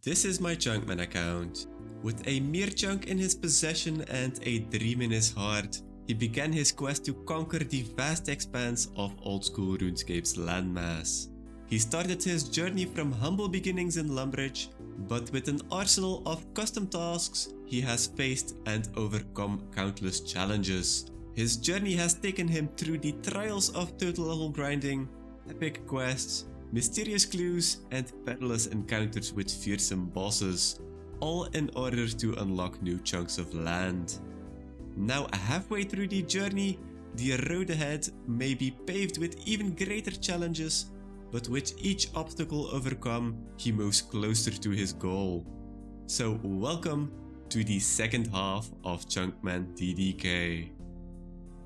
This is my Chunkman account. With a mere chunk in his possession and a dream in his heart, he began his quest to conquer the vast expanse of old-school RuneScape's landmass. He started his journey from humble beginnings in Lumbridge, but with an arsenal of custom tasks, he has faced and overcome countless challenges. His journey has taken him through the trials of total level grinding, epic quests, mysterious clues, and perilous encounters with fearsome bosses, all in order to unlock new chunks of land. Now halfway through the journey, the road ahead may be paved with even greater challenges, but with each obstacle overcome, he moves closer to his goal. So welcome to the second half of Chunkman DDK.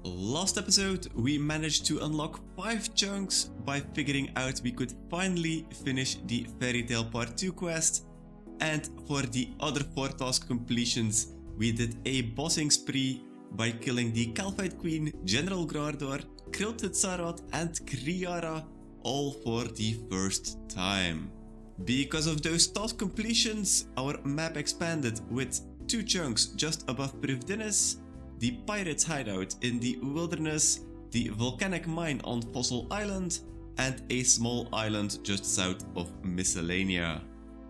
Last episode, we managed to unlock 5 chunks by figuring out we could finally finish the Fairy Tale Part 2 quest, and for the other 4 task completions, we did a bossing spree by killing the Calphite Queen, General Grardor, Krilted Sarot and Kriara, all for the first time. Because of those task completions, our map expanded with 2 chunks just above Privdinis, the Pirates' Hideout in the Wilderness, the Volcanic Mine on Fossil Island, and a small island just south of Miscellanea.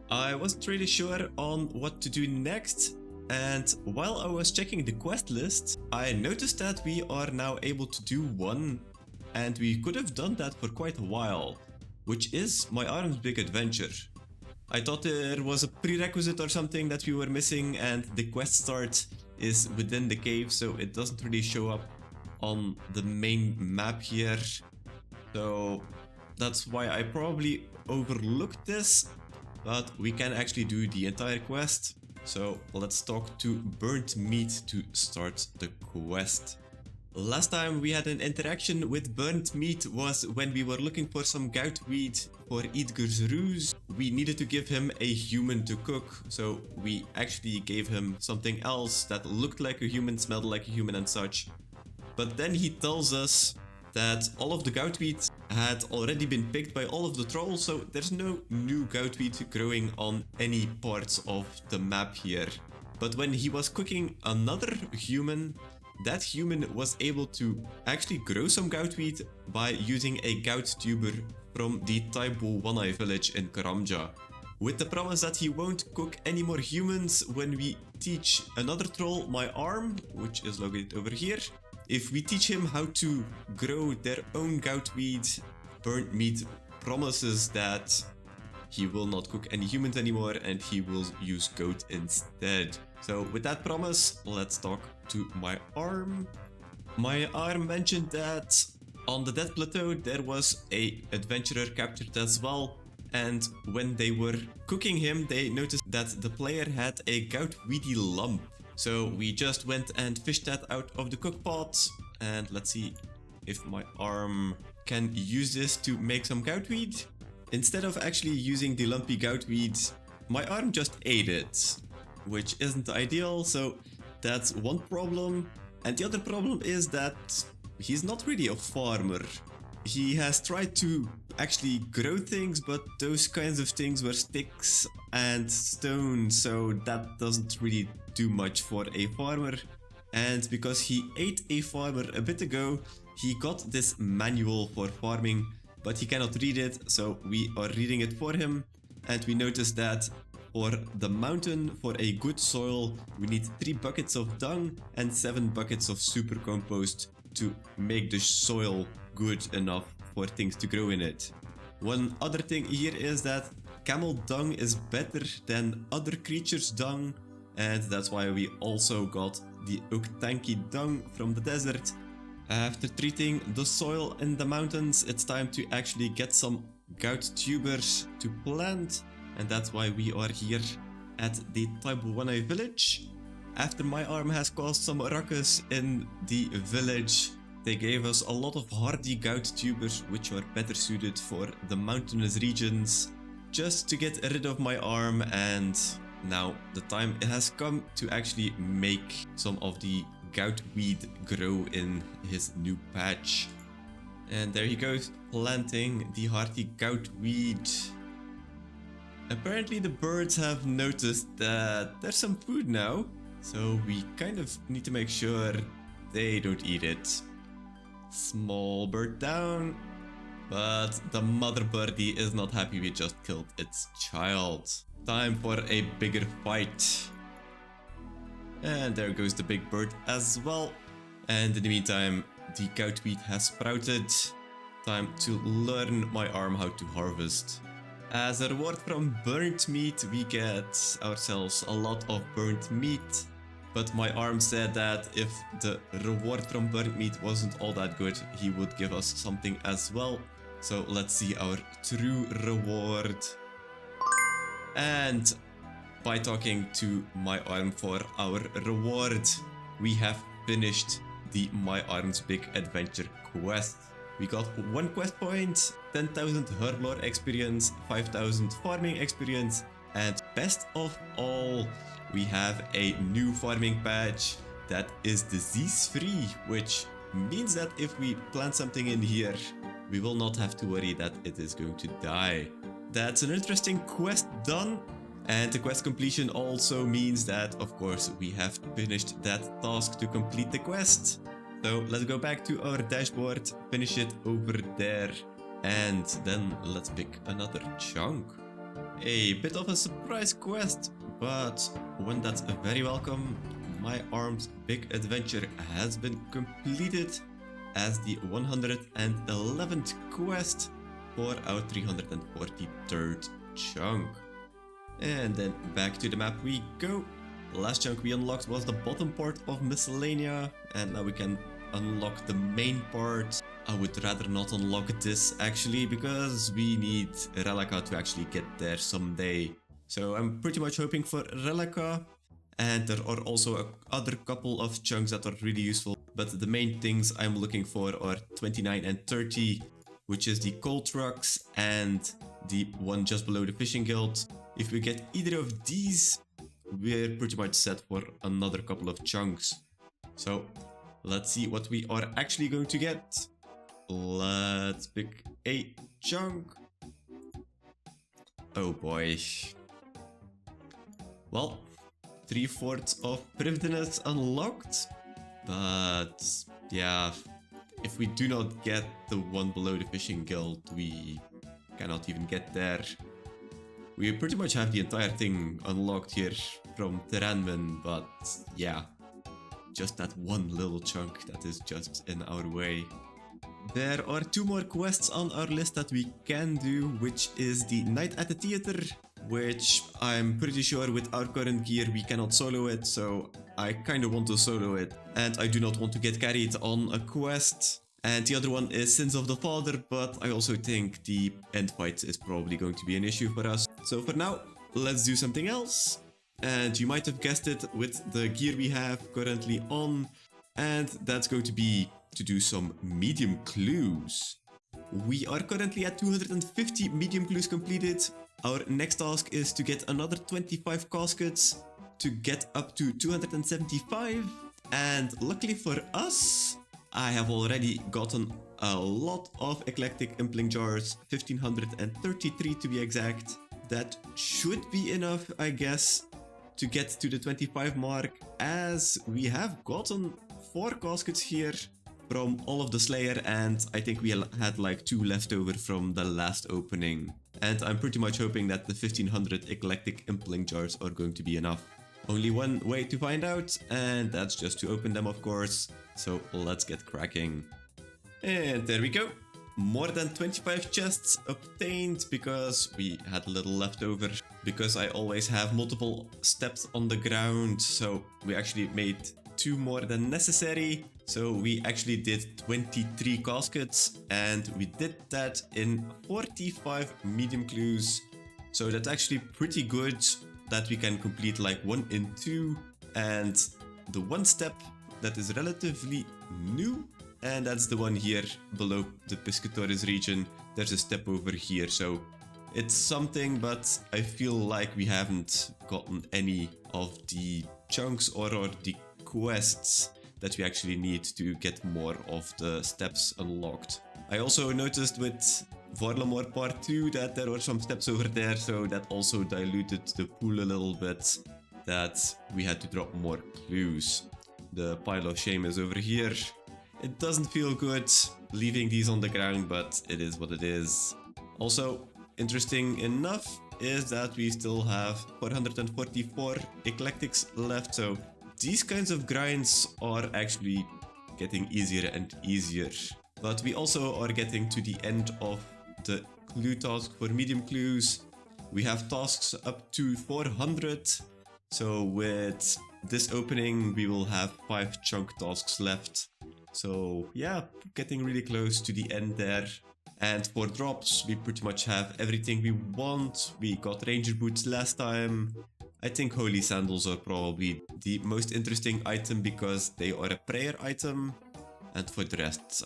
I wasn't really sure on what to do next, and while I was checking the quest list, I noticed that we are now able to do one, and we could have done that for quite a while, which is my Arm's Big Adventure. I thought there was a prerequisite or something that we were missing, and the quest start is within the cave, so it doesn't really show up on the main map here. So that's why I probably overlooked this, but we can actually do the entire quest. So let's talk to Burnt Meat to start the quest. Last time we had an interaction with Burnt Meat was when we were looking for some goutweed for Eadgar's ruse. We needed to give him a human to cook, so we actually gave him something else that looked like a human, smelled like a human and such. But then he tells us that all of the goutweed had already been picked by all of the trolls, so there's no new goutweed growing on any parts of the map here. But when he was cooking another human, that human was able to actually grow some goutweed by using a gout tuber from the Taibo One-Eye village in Karamja, with the promise that he won't cook any more humans when we teach another troll, my arm, which is located over here. If we teach him how to grow their own goutweed, Burnt Meat promises that he will not cook any humans anymore and he will use goat instead. So with that promise, let's talk to my arm. My arm mentioned that on the Dead Plateau there was a adventurer captured as well, and when they were cooking him they noticed that the player had a goutweedy lump. So we just went and fished that out of the cookpot, and let's see if my arm can use this to make some goutweed. Instead of actually using the lumpy goutweed, my arm just ate it, which isn't ideal, so that's one problem. And the other problem is that he's not really a farmer. He has tried to actually grow things, but those kinds of things were sticks and stone, so that doesn't really do much for a farmer. And because he ate a farmer a bit ago, he got this manual for farming, but he cannot read it, so we are reading it for him. And we noticed that for the mountain, for a good soil, we need 3 buckets of dung and 7 buckets of super compost to make the soil good enough for things to grow in it. One other thing here is that camel dung is better than other creatures' dung, and that's why we also got the Uktanki dung from the desert. After treating the soil in the mountains, it's time to actually get some gout tubers to plant, and that's why we are here at the Taibo One-Eye village. After my arm has caused some ruckus in the village, they gave us a lot of hardy gout tubers which are better suited for the mountainous regions, just to get rid of my arm, and now the time has come to actually make some of the goutweed grow in his new patch. And there he goes, planting the hardy goutweed. Apparently the birds have noticed that there's some food now, so we kind of need to make sure they don't eat it. Small bird down, but the mother birdie is not happy we just killed its child. Time for a bigger fight. And there goes the big bird as well. And in the meantime, the cowtweed has sprouted. Time to learn my arm how to harvest. As a reward from burnt meat, we get ourselves a lot of burnt meat. But my arm said that if the reward from burnt meat wasn't all that good, he would give us something as well. So let's see our true reward. And by talking to my arm for our reward, we have finished the My Arm's Big Adventure quest. We got 1 quest point, 10,000 herblore experience, 5,000 farming experience, and best of all, we have a new farming patch that is disease-free, which means that if we plant something in here, we will not have to worry that it is going to die. That's an interesting quest done. And the quest completion also means that, of course, we have finished that task to complete the quest. So let's go back to our dashboard, finish it over there, and then let's pick another chunk. A bit of a surprise quest, but one that's very welcome. My Arm's Big Adventure has been completed as the 111th quest for our 343rd chunk. And then back to the map we go. The last chunk we unlocked was the bottom part of Miscellanea, and now we can unlock the main part. I would rather not unlock this actually, because we need Relica to actually get there someday. So I'm pretty much hoping for Relica, and there are also other couple of chunks that are really useful. But the main things I'm looking for are 29 and 30, which is the coal trucks and the one just below the fishing guild. If we get either of these, we're pretty much set for another couple of chunks. So let's see what we are actually going to get. Let's pick a chunk. Oh boy. Well, 3/4 of Privideness unlocked. But yeah, if we do not get the one below the fishing guild, we cannot even get there. We pretty much have the entire thing unlocked here from Chunkman, but yeah, just that one little chunk that is just in our way. There are 2 more quests on our list that we can do, which is the Night at the Theater, which I'm pretty sure with our current gear we cannot solo it, so I kinda want to solo it, and I do not want to get carried on a quest. And the other one is Sins of the Father, but I also think the end fight is probably going to be an issue for us. So for now, let's do something else. And you might have guessed it with the gear we have currently on, and that's going to be to do some medium clues. We are currently at 250 medium clues completed. Our next task is to get another 25 caskets to get up to 275. And luckily for us, I have already gotten a lot of eclectic impling jars, 1533 to be exact. That should be enough, I guess, to get to the 25 mark, as we have gotten 4 caskets here from all of the Slayer, and I think we had like 2 left over from the last opening. And I'm pretty much hoping that the 1500 eclectic impling jars are going to be enough. Only one way to find out, and that's just to open them, of course. So let's get cracking. And there we go. More than 25 chests obtained, because we had a little left over. Because I always have multiple steps on the ground, so we actually made 2 more than necessary. So we actually did 23 caskets, and we did that in 45 medium clues. So that's actually pretty good that we can complete like 1 in 2. And the one step that is relatively new, and that's the one here below the Piscatores region. There's a step over here, so it's something, but I feel like we haven't gotten any of the chunks or the quests that we actually need to get more of the steps unlocked. I also noticed with Varlamore Part 2 that there were some steps over there, so that also diluted the pool a little bit, that we had to drop more clues. The pile of shame is over here. It doesn't feel good leaving these on the ground, but it is what it is. Also, interesting enough is that we still have 444 eclectics left, so these kinds of grinds are actually getting easier and easier. But we also are getting to the end of the clue task for medium clues. We have tasks up to 400, so with this opening we will have 5 chunk tasks left. So yeah, getting really close to the end there. And for drops, we pretty much have everything we want. We got ranger boots last time. I think holy sandals are probably the most interesting item because they are a prayer item. And for the rest,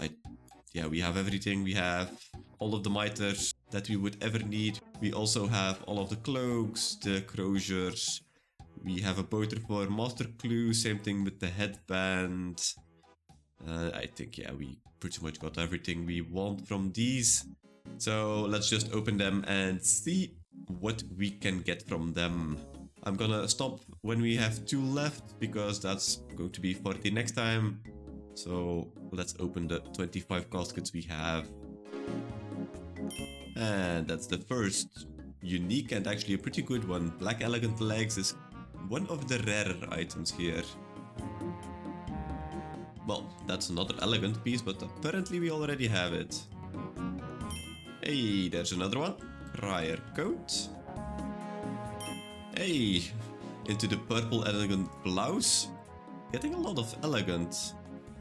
we have everything. We have all of the miters that we would ever need. We also have all of the cloaks, the croziers. We have a boater for master clue, same thing with the headband. I think, yeah, we pretty much got everything we want from these. So let's just open them and see what we can get from them. I'm gonna stop when we have 2 left because that's going to be for the next time. So let's open the 25 caskets we have. And that's the first unique and actually a pretty good one. Black Elegant Legs is one of the rarer items here. Well, that's another elegant piece, but apparently we already have it. Hey, there's another one. Crier coat. Hey, into the purple elegant blouse. Getting a lot of elegant.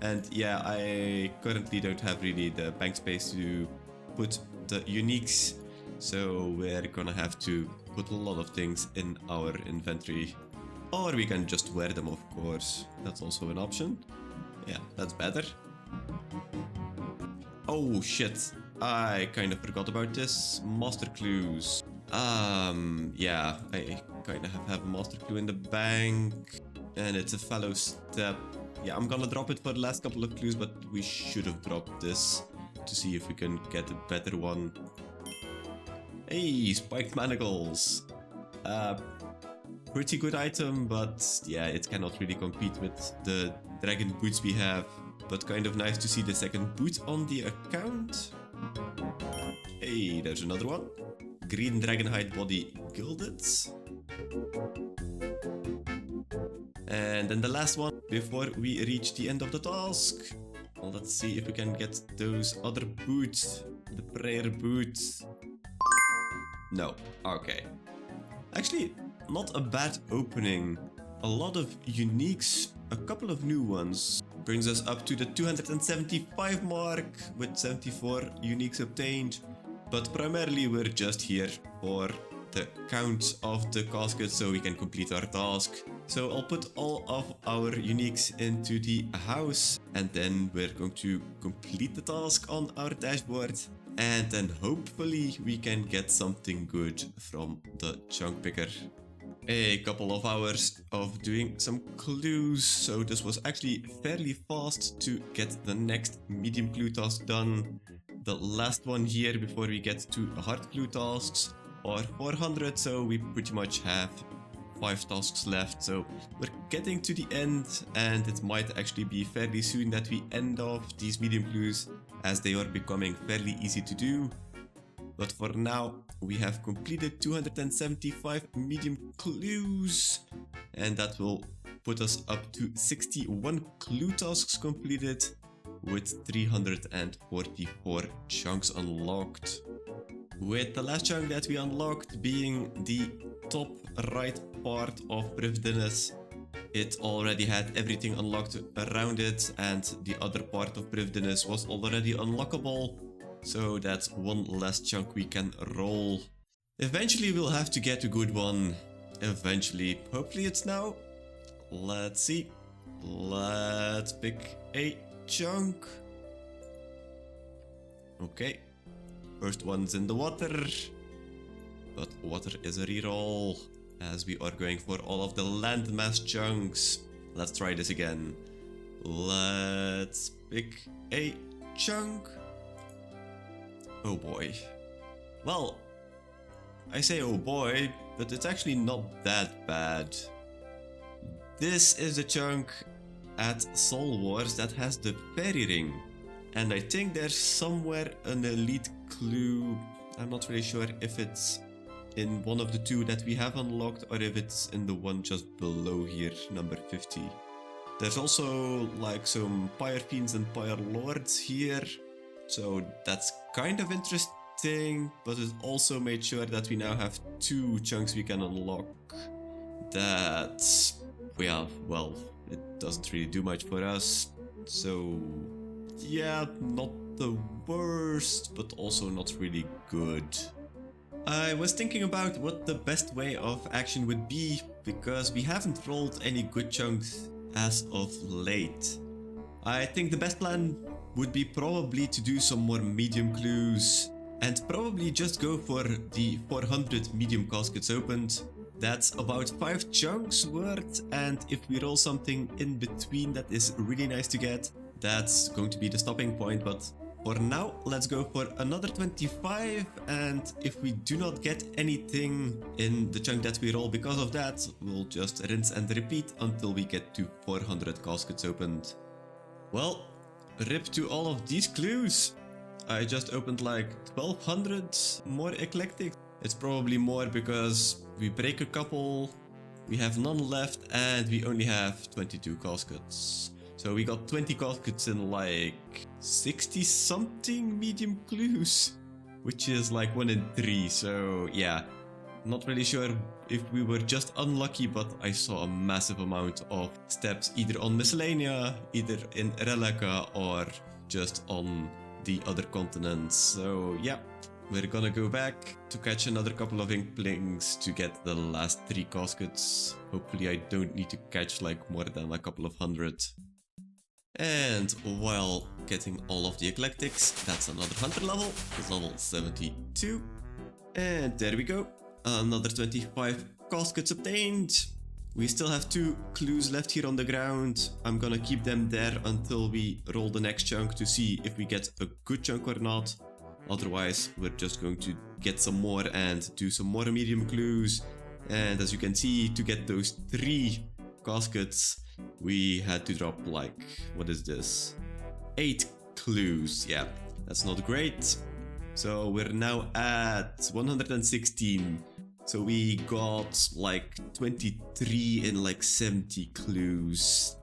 And yeah, I currently don't have really the bank space to put the uniques. So we're gonna have to put a lot of things in our inventory. Or we can just wear them, of course. That's also an option. Yeah, that's better. Oh shit, I kind of forgot about this. Master clues. Yeah, I kind of have a master clue in the bank. And it's a fallow step. Yeah, I'm gonna drop it for the last couple of clues, but we should have dropped this to see if we can get a better one. Hey, spiked manacles. Pretty good item, but yeah, it cannot really compete with the dragon boots we have. But kind of nice to see the second boot on the account. Hey, there's another one. Green dragonhide body gilded. And then the last one before we reach the end of the task. Well, let's see if we can get those other boots. The prayer boots. No, okay. Actually, not a bad opening. A lot of uniques, a couple of new ones. Brings us up to the 275 mark with 74 uniques obtained. But primarily we're just here for the count of the caskets so we can complete our task. So I'll put all of our uniques into the house and then we're going to complete the task on our dashboard. And then hopefully we can get something good from the chunk picker. A couple of hours of doing some clues, so this was actually fairly fast to get the next medium clue task done. The last one here before we get to hard clue tasks are 400, so we pretty much have 5 tasks left. So we're getting to the end and it might actually be fairly soon that we end off these medium clues as they are becoming fairly easy to do. But for now, we have completed 275 medium clues, and that will put us up to 61 clue tasks completed with 344 chunks unlocked. With the last chunk that we unlocked being the top right part of Privdinnes. It already had everything unlocked around it, and the other part of Privdinnes was already unlockable. So that's one less chunk we can roll. Eventually we'll have to get a good one. Eventually. Hopefully it's now. Let's see. Let's pick a chunk. Okay. First one's in the water. But water is a reroll, as we are going for all of the landmass chunks. Let's try this again. let's pick a chunk. Oh boy. Well, I say oh boy, but it's actually not that bad. This is the chunk at Soul Wars that has the fairy ring. And I think there's somewhere an elite clue. I'm not really sure if it's in one of the two that we have unlocked or if it's in the one just below here, number 50. There's also like some Pyre Fiends and Pyre Lords here, so that's kind of interesting, but it also made sure that we now have 2 chunks we can unlock. That, well, it doesn't really do much for us, so yeah, not the worst, but also not really good. I was thinking about what the best way of action would be, because we haven't rolled any good chunks as of late. I think the best plan would be probably to do some more medium clues and probably just go for the 400 medium caskets opened. That's about 5 chunks worth, and if we roll something in between that is really nice to get, that's going to be the stopping point. But for now, let's go for another 25, and if we do not get anything in the chunk that we roll because of that, we'll just rinse and repeat until we get to 400 caskets opened. Well, rip to all of these clues. I just opened like 1200 more eclectic. It's probably more because we break a couple, we have none left, and we only have 22 caskets. So we got 20 caskets in like 60 something medium clues, which is like 1 in 3. So yeah, not really sure if we were just unlucky, but I saw a massive amount of steps either on Miscellanea, either in Relica, or just on the other continents. So yeah, we're gonna go back to catch another couple of implings to get the last 3 caskets. Hopefully I don't need to catch like more than a couple of hundred. And while getting all of the eclectics, that's another hunter level, it's level 72. And there we go, another 25 caskets obtained. We still have 2 clues left here on the ground. I'm gonna keep them there until we roll the next chunk to see if we get a good chunk or not. Otherwise, we're just going to get some more and do some more medium clues. And as you can see, to get those 3 caskets, we had to drop like, what is this? 8 clues. Yeah, that's not great. So we're now at 116. So we got like 23 in like 70 clues.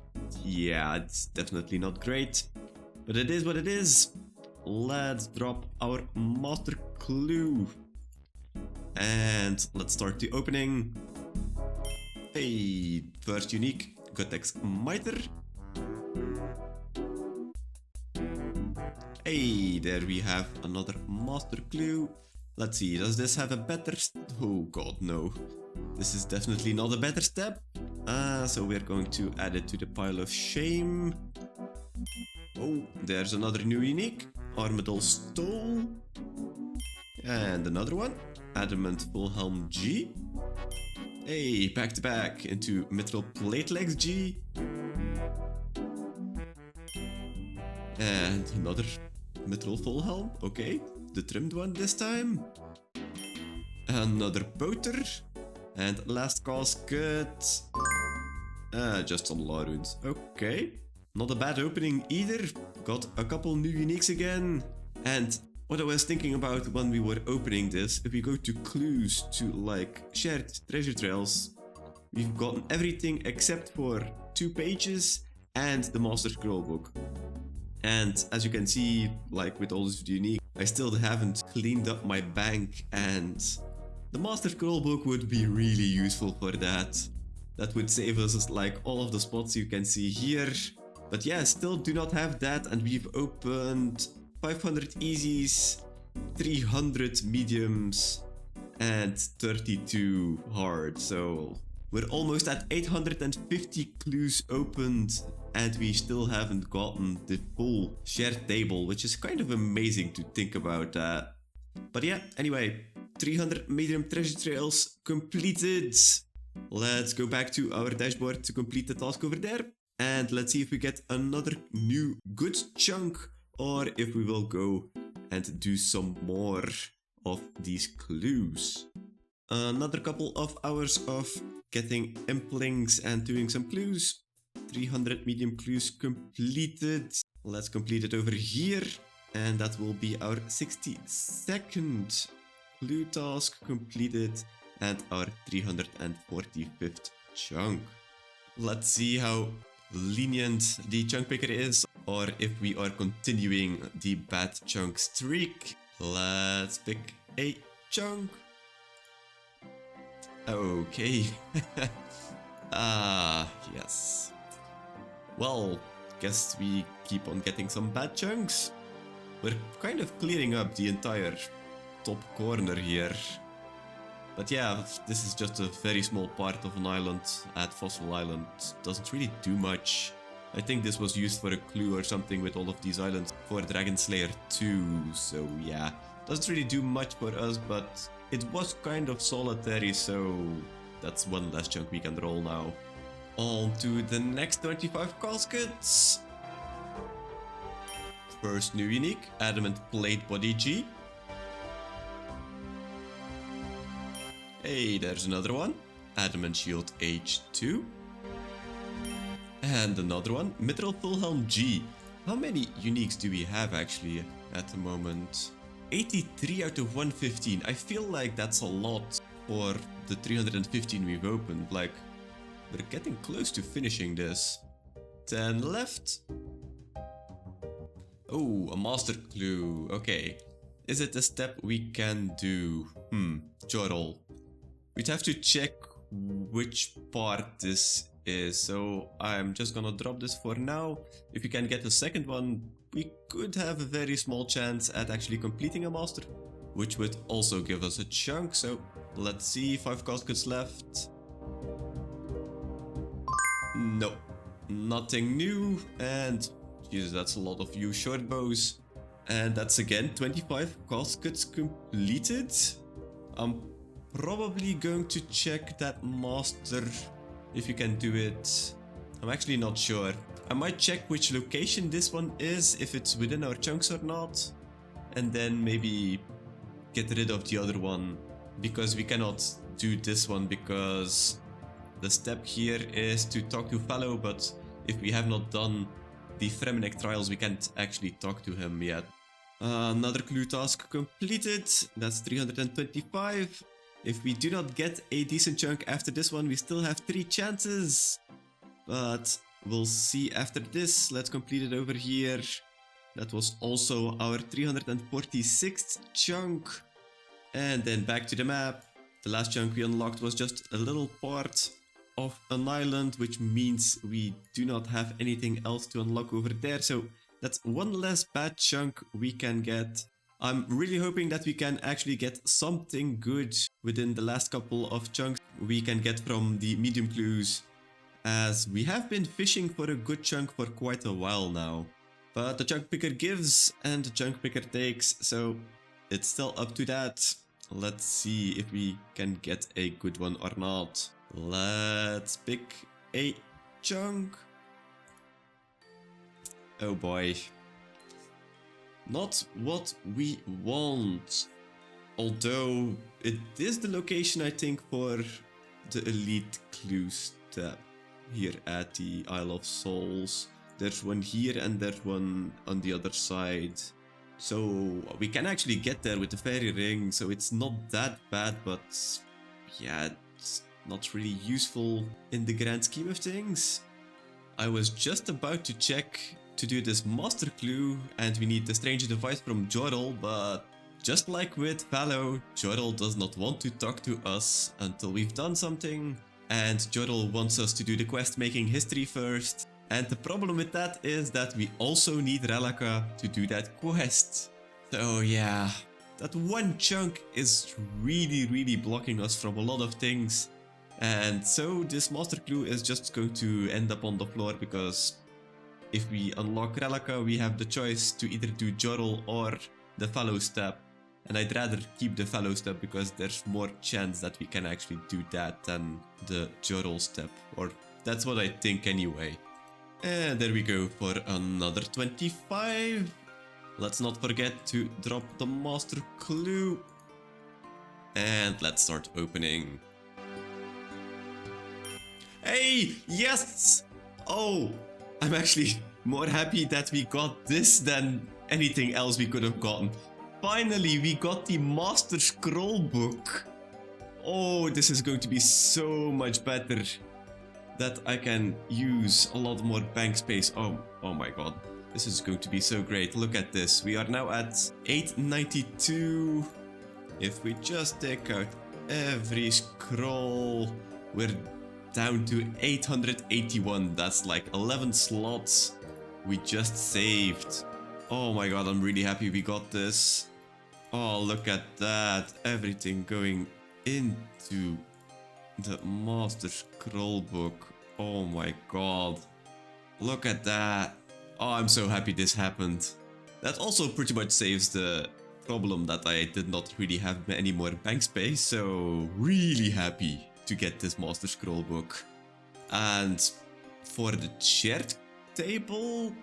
Yeah, it's definitely not great, but it is what it is. Let's drop our master clue. And let's start the opening. Hey, first unique, Gotex Miter. Hey, there we have another master clue. Let's see, does this have a better... Oh god, no. This is definitely not a better step. So we're going to add it to the pile of shame. Oh, there's another new unique. Armadillo Stole. And another one. Adamant Full Helm G. Hey, back to back into Mithril Plate Legs G. And another Mithril Full Helm. Okay, the trimmed one this time. Another Poter. And last casket. Just some law runes. Okay. Not a bad opening either. Got a couple new uniques again. And what I was thinking about when we were opening this, if we go to clues to like shared treasure trails, we've gotten everything except for 2 pages and the Master Scroll book. And as you can see, like with all this unique, I still haven't cleaned up my bank, and the Master Scroll book would be really useful for that. That would save us like all of the spots you can see here. But yeah, still do not have that, and we've opened 500 easies, 300 mediums, and 32 hard. So we're almost at 850 clues opened, and we still haven't gotten the full shared table, which is kind of amazing to think about that. But yeah, anyway, 300 medium treasure trails completed. Let's go back to our dashboard to complete the task over there. And let's see if we get another new good chunk, or if we will go and do some more of these clues. Another couple of hours of getting implings and doing some clues. 300 medium clues completed. Let's complete it over here. And that will be our 62nd clue task completed and our 345th chunk. Let's see how lenient the chunk picker is, or if we are continuing the bad chunk streak. Let's pick a chunk. Okay. Yes. Well, guess we keep on getting some bad chunks. We're kind of clearing up the entire top corner here. But yeah, this is just a very small part of an island at Fossil Island. Doesn't really do much. I think this was used for a clue or something with all of these islands for Dragon Slayer 2. So yeah, doesn't really do much for us, but it was kind of solitary, so that's one less chunk we can roll now. On to the next 25 caskets. First new unique, Adamant Plate Body G. Hey, there's another one, Adamant Shield H2. And another one, Mithril Full Helm G. How many uniques do we have actually at the moment? 83 out of 115. I feel like that's a lot for the 315 we've opened. Like, we're getting close to finishing this. 10 left. Oh, a master clue. Okay. Is it a step we can do? Jorl. We'd have to check which part this is, so I'm just gonna drop this for now. If we can get a second one, we could have a very small chance at actually completing a master, which would also give us a chunk. So let's see, 5 caskets left. No, nothing new, and Jesus, that's a lot of you short bows. And that's again 25 caskets completed. I'm probably going to check that master if you can do it. I'm actually not sure. I might check which location this one is, if it's within our chunks or not, and then maybe get rid of the other one, because we cannot do this one because the step here is to talk to Fallow, but if we have not done the Fremennik trials, we can't actually talk to him yet. Another clue task completed. That's 325. If we do not get a decent chunk after this one, we still have 3 chances. But we'll see after this. Let's complete it over here. That was also our 346th chunk. And then back to the map. The last chunk we unlocked was just a little part of an island, which means we do not have anything else to unlock over there. So that's one less bad chunk we can get. I'm really hoping that we can actually get something good within the last couple of chunks we can get from the medium clues, as we have been fishing for a good chunk for quite a while now. But the chunk picker gives and the chunk picker takes, so it's still up to that. Let's see if we can get a good one or not. Let's pick a chunk. Oh boy. Not what we want. Although it is the location, I think, for the elite clue step here at the Isle of Souls. There's one here and there's one on the other side. So we can actually get there with the fairy ring, so it's not that bad, but yeah, it's not really useful in the grand scheme of things. I was just about to check to do this master clue, and we need the strange device from Jorl, but just like with Fallow, Jorl does not want to talk to us until we've done something, and Jorl wants us to do the quest making history first. And the problem with that is that we also need Relaka to do that quest. So yeah, that one chunk is really blocking us from a lot of things. And so this master clue is just going to end up on the floor, because if we unlock Relaka, we have the choice to either do Jorl or the Fallow step. And I'd rather keep the Fallow step because there's more chance that we can actually do that than the Jorl step. Or that's what I think anyway. And there we go for another 25. Let's not forget to drop the master clue. And let's start opening. Hey, yes! Oh, I'm actually more happy that we got this than anything else we could have gotten. Finally, we got the Master Scroll book. Oh, this is going to be so much better. That I can use a lot more bank space. Oh my god. This is going to be so great. Look at this. We are now at 892. If we just take out every scroll, we're down to 881. That's like 11 slots we just saved. Oh my god, I'm really happy we got this. Oh, look at that. Everything going into the Master Scroll book. Oh my god. Look at that. Oh, I'm so happy this happened. That also pretty much saves the problem that I did not really have any more bank space. So really happy to get this Master Scroll book. And for the shared table,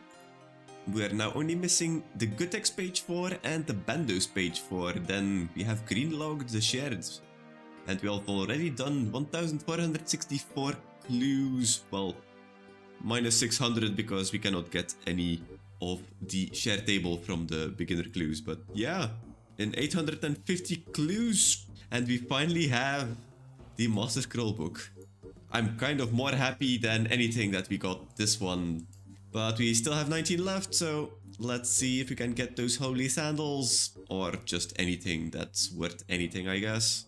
we're now only missing the Gutex page 4 and the Bandos page 4. Then we have greenlogged the shared. And we have already done 1464 clues. Well, minus 600 because we cannot get any of the share table from the beginner clues. But yeah, in 850 clues. And we finally have the Master Scroll book. I'm kind of more happy than anything that we got this one. But we still have 19 left, so let's see if we can get those holy sandals. Or just anything that's worth anything, I guess.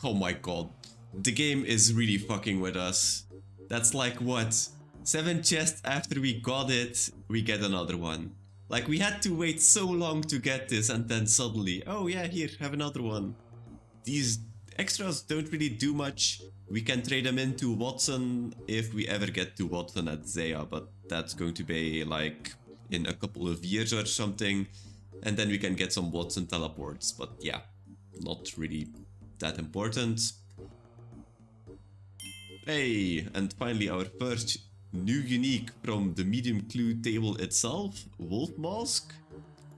Oh my god. The game is really fucking with us. That's like what? 7 chests after we got it, we get another one. Like we had to wait so long to get this and then suddenly, oh yeah, here, have another one. These extras don't really do much. We can trade them into Watson if we ever get to Watson at Zaya, but that's going to be like in a couple of years or something. And then we can get some Watson teleports, but yeah, not really that important. Hey, and finally our first new unique from the medium clue table itself, Wolf Mask.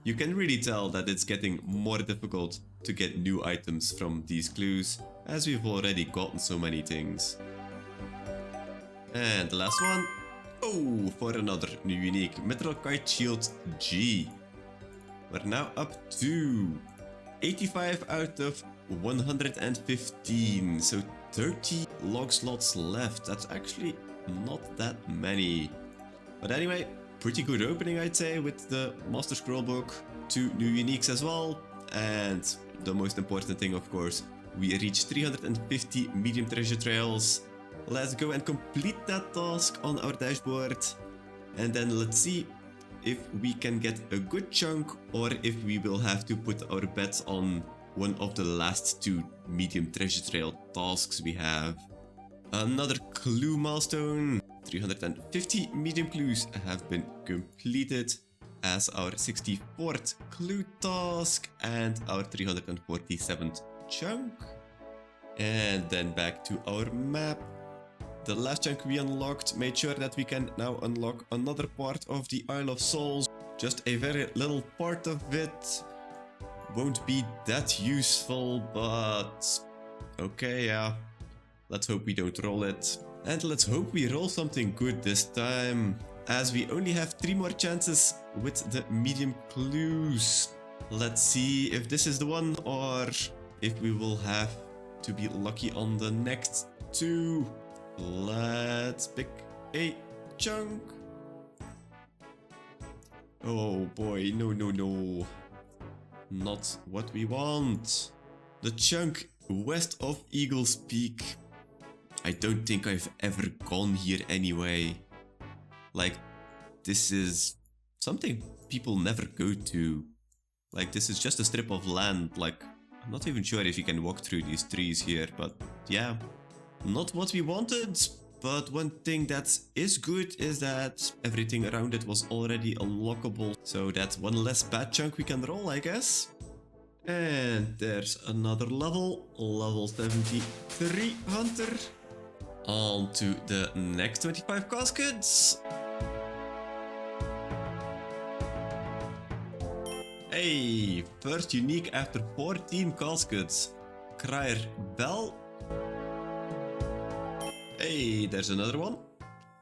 You can really tell that it's getting more difficult to get new items from these clues, as we've already gotten so many things. And the last one, oh, for another new unique, Metal Kite Shield G. We're now up to 85 out of 115, so 30 log slots left. That's actually not that many. But anyway, pretty good opening, I'd say, with the Master Scroll book. 2 new uniques as well. And the most important thing, of course, we reached 350 medium treasure trails. Let's go and complete that task on our dashboard. And then let's see if we can get a good chunk or if we will have to put our bets on one of the last 2 medium treasure trail tasks we have. Another clue milestone. 350 medium clues have been completed as our 64th clue task and our 347th chunk. And then back to our map. The last chunk we unlocked made sure that we can now unlock another part of the Isle of Souls. Just a very little part of it. Won't be that useful, but okay, yeah. Let's hope we don't roll it. And let's hope we roll something good this time, as we only have 3 more chances with the medium clues. Let's see if this is the one or if we will have to be lucky on the next 2. Let's pick a chunk. Oh boy, no, no, no. Not what we want. The chunk west of Eagle's Peak. I don't think I've ever gone here anyway. Like, this is something people never go to. Like, this is just a strip of land. Like, I'm not even sure if you can walk through these trees here, but yeah. Not what we wanted, but one thing that is good is that everything around it was already unlockable. So that's one less bad chunk we can roll, I guess. And there's another level, level 73 Hunter. On to the next 25 caskets. Hey, first unique after 14 caskets. Crier Bell. Hey, there's another one.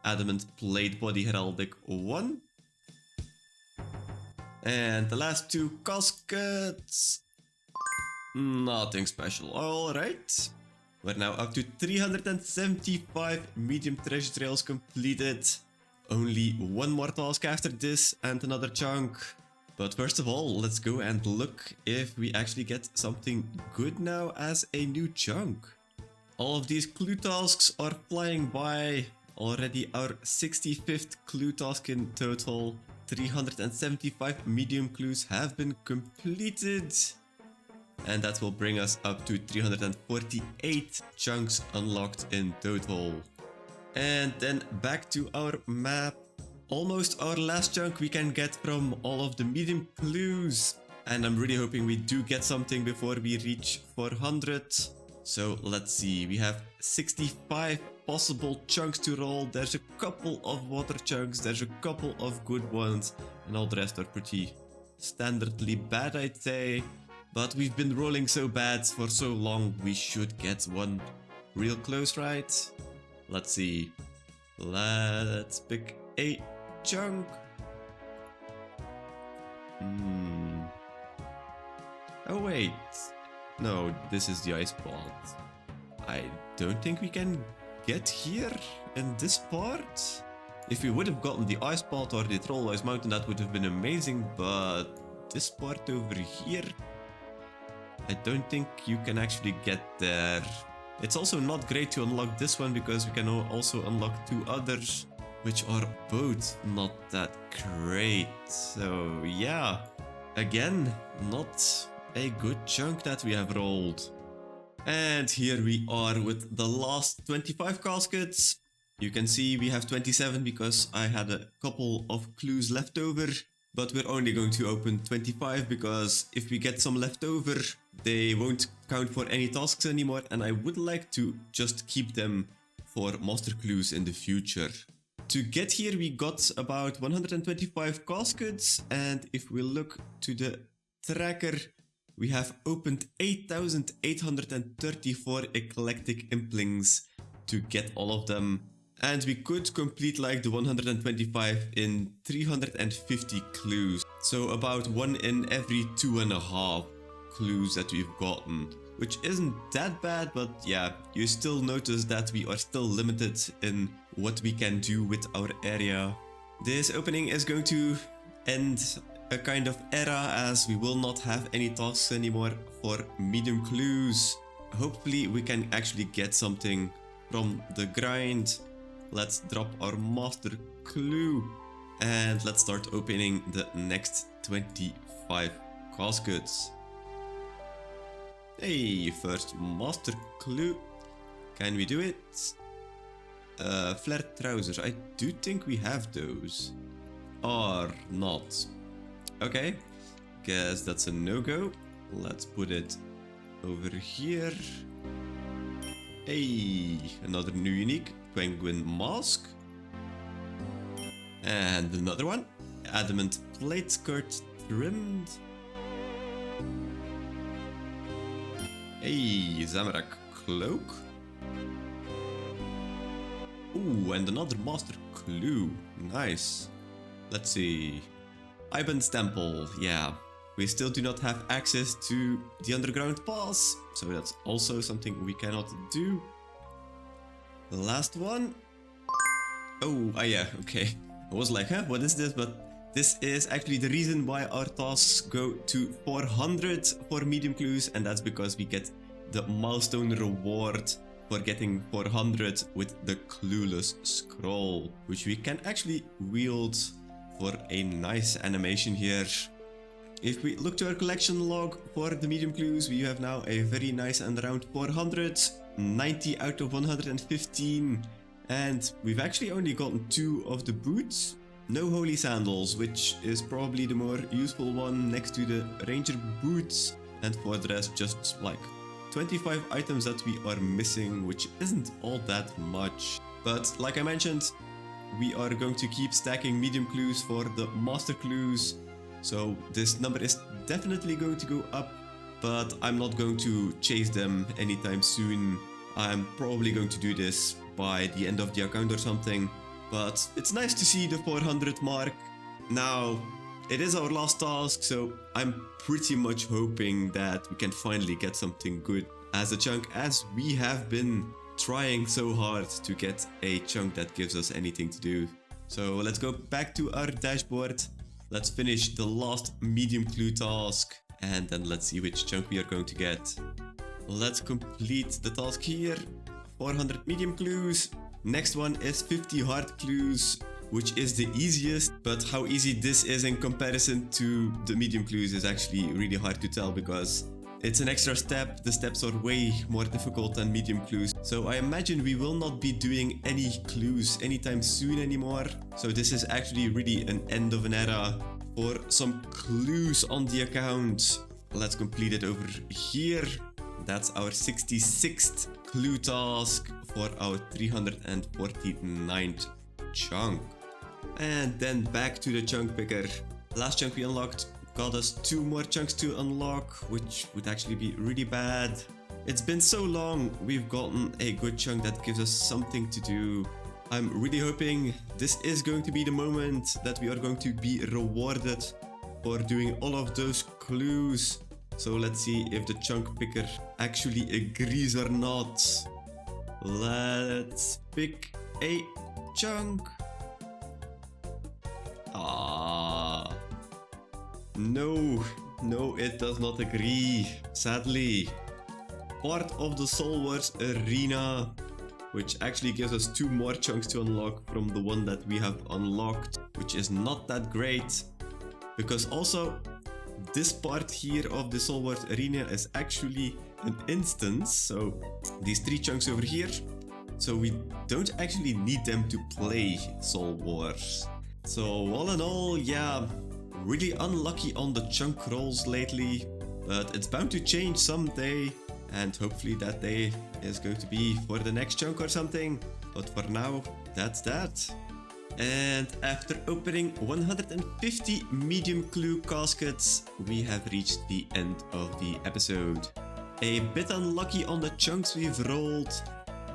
Adamant Plate Body Heraldic 1. And the last 2 caskets. Nothing special. Alright. We're now up to 375 medium treasure trails completed. Only one more task after this and another chunk. But first of all, let's go and look if we actually get something good now as a new chunk. All of these clue tasks are flying by. Already our 65th clue task in total. 375 medium clues have been completed. And that will bring us up to 348 chunks unlocked in total. And then back to our map. Almost our last chunk we can get from all of the medium clues. And I'm really hoping we do get something before we reach 400. So let's see, we have 65 possible chunks to roll. There's a couple of water chunks, there's a couple of good ones, and all the rest are pretty standardly bad, I'd say. But we've been rolling so bad for so long, we should get one real close, right? Let's see. Let's pick a chunk. Oh wait. No, this is the ice pot. I don't think we can get here in this part. If we would have gotten the ice pot or the Trollwise Mountain, that would have been amazing, but this part over here, I don't think you can actually get there. It's also not great to unlock this one because we can also unlock 2 others, which are both not that great. So yeah, again, not a good chunk that we have rolled. And here we are with the last 25 caskets. You can see we have 27 because I had a couple of clues left over. But we're only going to open 25 because if we get some left over, they won't count for any tasks anymore. And I would like to just keep them for master clues in the future. To get here we got about 125 caskets, and if we look to the tracker, we have opened 8,834 eclectic implings to get all of them. And we could complete like the 125 in 350 clues. So about 1 in every 2.5 clues that we've gotten. Which isn't that bad, but yeah, you still notice that we are still limited in what we can do with our area. This opening is going to end a kind of era as we will not have any tasks anymore for medium clues. Hopefully we can actually get something from the grind. Let's drop our master clue and let's start opening the next 25 caskets. Hey, first master clue. Can we do it? Flared trousers. I do think we have those. Or not. Okay. Guess that's a no-go. Let's put it over here. Hey, another new unique. Penguin mask. And another one. Adamant plate skirt trimmed. Hey, Zamorak cloak. Ooh, and another master clue. Nice. Let's see. Iban's temple. Yeah. We still do not have access to the underground pass, so that's also something we cannot do. The last one. Oh, yeah, okay. I was like, what is this? But this is actually the reason why our tasks go to 400 for medium clues, and that's because we get the milestone reward for getting 400 with the Clueless Scroll, which we can actually wield for a nice animation here. If we look to our collection log for the medium clues, we have now a very nice and around 400, 90 out of 115, and we've actually only gotten 2 of the boots. No holy sandals, which is probably the more useful one next to the ranger boots, and for the rest just like 25 items that we are missing, which isn't all that much. But like I mentioned, we are going to keep stacking medium clues for the master clues. So this number is definitely going to go up, but I'm not going to chase them anytime soon. I'm probably going to do this by the end of the account or something. But it's nice to see the 400 mark. Now, it is our last task, so I'm pretty much hoping that we can finally get something good as a chunk, as we have been trying so hard to get a chunk that gives us anything to do. So let's go back to our dashboard. Let's finish the last medium clue task, and then let's see which chunk we are going to get. Let's complete the task here. 400 medium clues. Next one is 50 hard clues, which is the easiest, but how easy this is in comparison to the medium clues is actually really hard to tell, because it's an extra step. The steps are way more difficult than medium clues. So I imagine we will not be doing any clues anytime soon anymore. So this is actually really an end of an era for some clues on the account. Let's complete it over here. That's our 66th clue task for our 349th chunk. And then back to the chunk picker. Last chunk we unlocked got us 2 more chunks to unlock, which would actually be really bad. It's been so long, we've gotten a good chunk that gives us something to do. I'm really hoping this is going to be the moment that we are going to be rewarded for doing all of those clues. So let's see if the chunk picker actually agrees or not. Let's pick a chunk. No, it does not agree, sadly. Part of the Soul Wars arena, which actually gives us 2 more chunks to unlock from the one that we have unlocked, which is not that great, because also this part here of the Soul Wars arena is actually an instance, so these 3 chunks over here, so we don't actually need them to play Soul Wars. So all in all, yeah, really unlucky on the chunk rolls lately, but it's bound to change someday, and hopefully that day is going to be for the next chunk or something. But for now, that's that. And after opening 150 medium clue caskets, we have reached the end of the episode. A bit unlucky on the chunks we've rolled,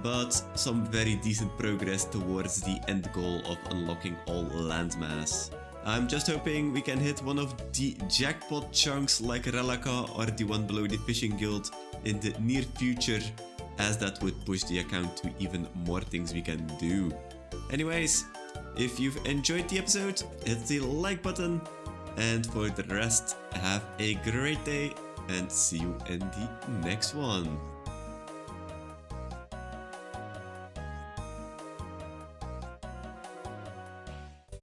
but some very decent progress towards the end goal of unlocking all landmass. I'm just hoping we can hit one of the jackpot chunks like Relica or the one below the Fishing Guild in the near future, as that would push the account to even more things we can do. Anyways, if you've enjoyed the episode, hit the like button, and for the rest, have a great day and see you in the next one.